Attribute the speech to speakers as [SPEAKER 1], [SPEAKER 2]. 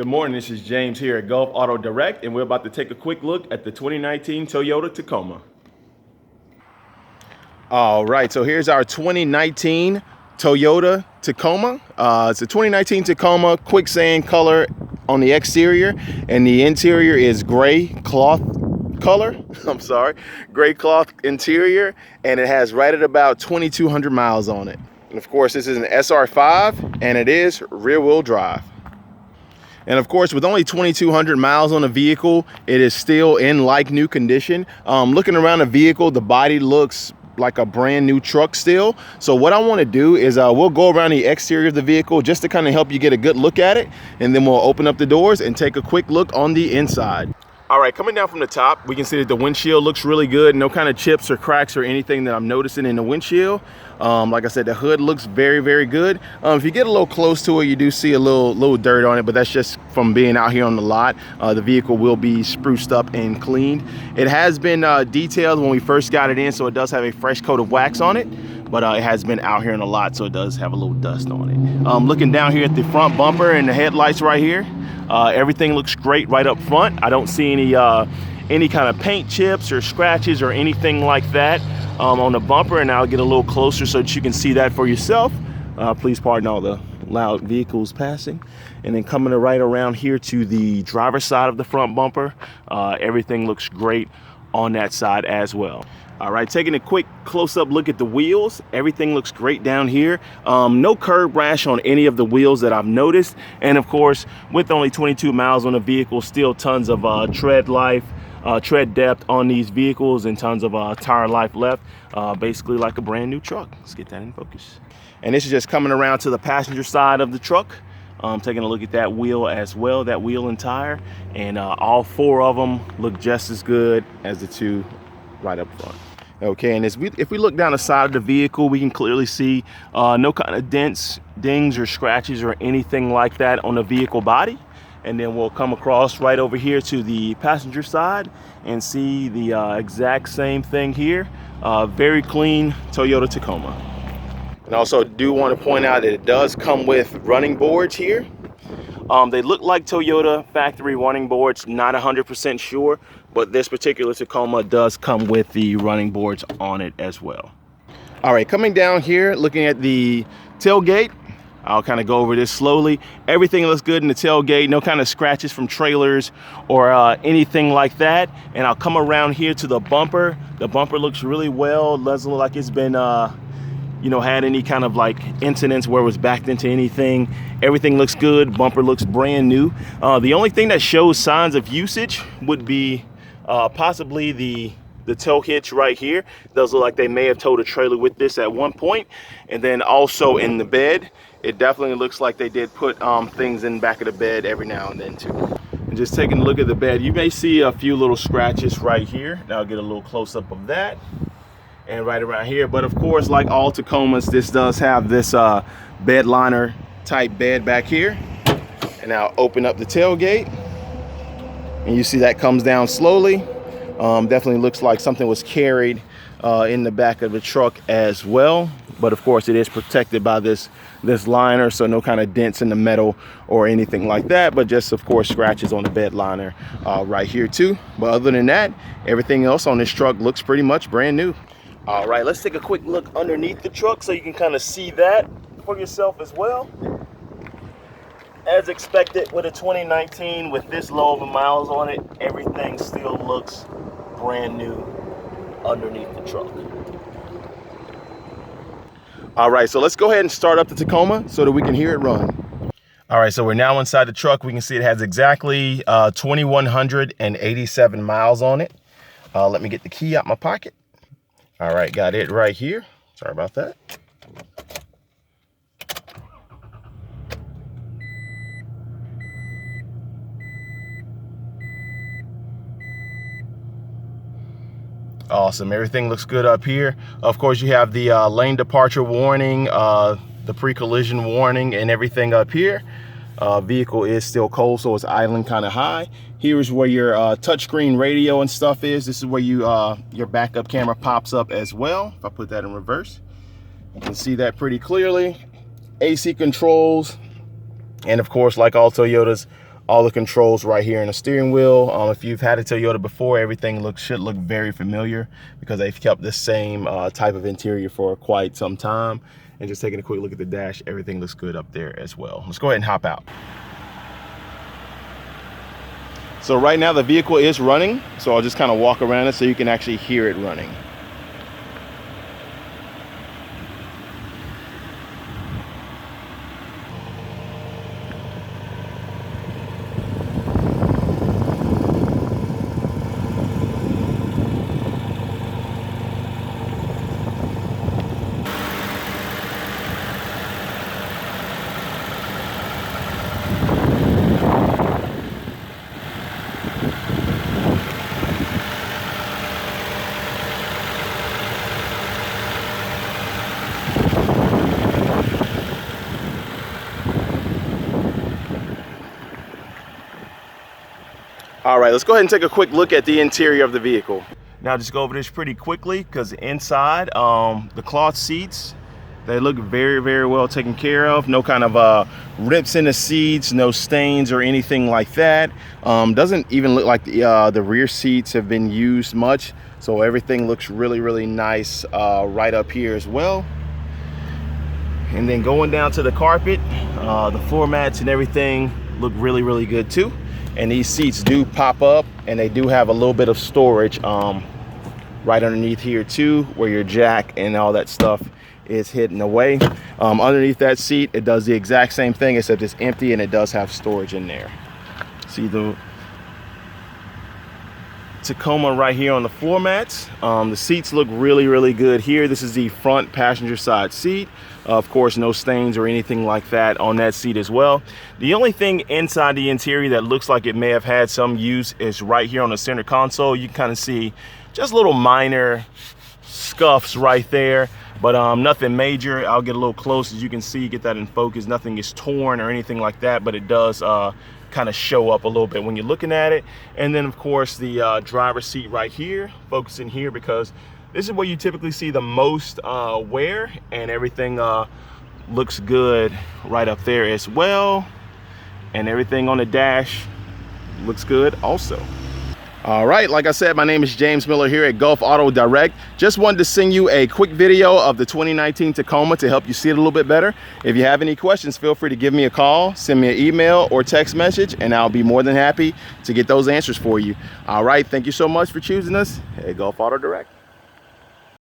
[SPEAKER 1] Good morning, this is James here at Gulf Auto Direct, and we're about to take a quick look at the 2019 Toyota Tacoma. All right, so here's our 2019 Toyota Tacoma. It's a 2019 Tacoma Quicksand color on the exterior, and the interior is gray cloth color. Gray cloth interior, and it has right at about 2,200 miles on it. And of course, this is an SR5, and it is rear-wheel drive. And of course, with only 2,200 miles on the vehicle, it is still in like new condition. Looking around the vehicle, the body looks like a brand new truck still. So what I want to do is we'll go around the exterior of the vehicle just to kind of help you get a good look at it, and then we'll open up the doors and take a quick look on the inside. All right, coming down from the top, we can see that the windshield looks really good. No kind of chips or cracks or anything that I'm noticing in the windshield. Like I said, the hood looks very, very good. If you get a little close to it, you do see a little dirt on it, but that's just from being out here on the lot. The vehicle will be spruced up and cleaned. It has been detailed when we first got it in, so it does have a fresh coat of wax on it, but it has been out here in the lot, so it does have a little dust on it. Looking down here at the front bumper and the headlights right here, everything looks great right up front. I don't see any kind of paint chips or scratches or anything like that on the bumper, and I'll get a little closer so that you can see that for yourself. Please pardon all the loud vehicles passing. And then coming right around here to the driver's side of the front bumper, everything looks great on that side as well. All right, taking a quick close-up look at the wheels, everything looks great down here. No curb rash on any of the wheels that I've noticed. And of course, with only 22 miles on the vehicle, still tons of tread depth on these vehicles, and tons of tire life left. Basically like a brand new truck. Let's get that in focus. And this is just coming around to the passenger side of the truck. Taking a look at that wheel as well, that wheel and tire. And all four of them look just as good as the two right up front. Okay, and if we look down the side of the vehicle, we can clearly see no kind of dents, dings, or scratches or anything like that on the vehicle body. And then we'll come across right over here to the passenger side and see the exact same thing here. Very clean Toyota Tacoma. And also do want to point out that it does come with running boards here. They look like Toyota factory running boards, not 100% sure, but this particular Tacoma does come with the running boards on it as well. All right, coming down here, looking at the tailgate, I'll kind of go over this slowly. Everything looks good in the tailgate, no kind of scratches from trailers or anything like that. And I'll come around here to the bumper. The bumper looks really well. It doesn't look like it's been had any kind of like incidents where it was backed into anything. Everything looks good. Bumper looks brand new. The only thing that shows signs of usage would be possibly the tow hitch right here. It does look like they may have towed a trailer with this at one point. And then also in the bed, it definitely looks like they did put things in the back of the bed every now and then too. And just taking a look at the bed, you may see a few little scratches right here. Now I'll get a little close up of that. And right around here. But of course, like all Tacomas, this does have this bed liner type bed back here. And now open up the tailgate, and you see that comes down slowly. Definitely looks like something was carried in the back of the truck as well. But of course, it is protected by this liner, so no kind of dents in the metal or anything like that, but just of course scratches on the bed liner right here too. But other than that, everything else on this truck looks pretty much brand new. All right, let's take a quick look underneath the truck so you can kind of see that for yourself as well. As expected with a 2019 with this low of miles on it, everything still looks brand new underneath the truck. All right, so let's go ahead and start up the Tacoma so that we can hear it run. All right, so we're now inside the truck. We can see it has exactly 2,187 miles on it. Let me get the key out my pocket. All right, got it right here. Sorry about that. Awesome, everything looks good up here. Of course, you have the lane departure warning, the pre-collision warning, and everything up here. Vehicle is still cold, so it's idling kind of high. Here is where your touchscreen radio and stuff is. This is where your backup camera pops up as well. If I put that in reverse, you can see that pretty clearly. AC controls, and of course, like all Toyotas, all the controls right here in the steering wheel. If you've had a Toyota before, everything should look very familiar because they've kept the same type of interior for quite some time. And just taking a quick look at the dash, everything looks good up there as well. Let's go ahead and hop out. So right now the vehicle is running, so I'll just kind of walk around it so you can actually hear it running. All right, let's go ahead and take a quick look at the interior of the vehicle. Now just go over this pretty quickly because inside, the cloth seats, they look very well taken care of. No kind of rips in the seats, no stains or anything like that. Doesn't even look like the rear seats have been used much. So everything looks really nice right up here as well. And then going down to the carpet, the floor mats and everything look really good too. And these seats do pop up, and they do have a little bit of storage right underneath here too, where your jack and all that stuff is hidden away. Underneath that seat, it does the exact same thing, except it's empty and it does have storage in there. See the Tacoma right here on the floor mats. The seats look really good here. This is the front passenger side seat. Of course, no stains or anything like that on that seat as well. The only thing inside the interior that looks like it may have had some use is right here on the center console. You can kind of see just little minor scuffs right there, but nothing major. I'll get a little close, as you can see, get that in focus. Nothing is torn or anything like that, but it does kind of show up a little bit when you're looking at it. And then of course the driver's seat right here, focusing here because this is where you typically see the most wear, and everything looks good right up there as well. And everything on the dash looks good also. All right, like I said, my name is James Miller here at Gulf Auto Direct. Just wanted to send you a quick video of the 2019 Tacoma to help you see it a little bit better. If you have any questions, feel free to give me a call, send me an email or text message, and I'll be more than happy to get those answers for you. All right, thank you so much for choosing us at Gulf Auto Direct.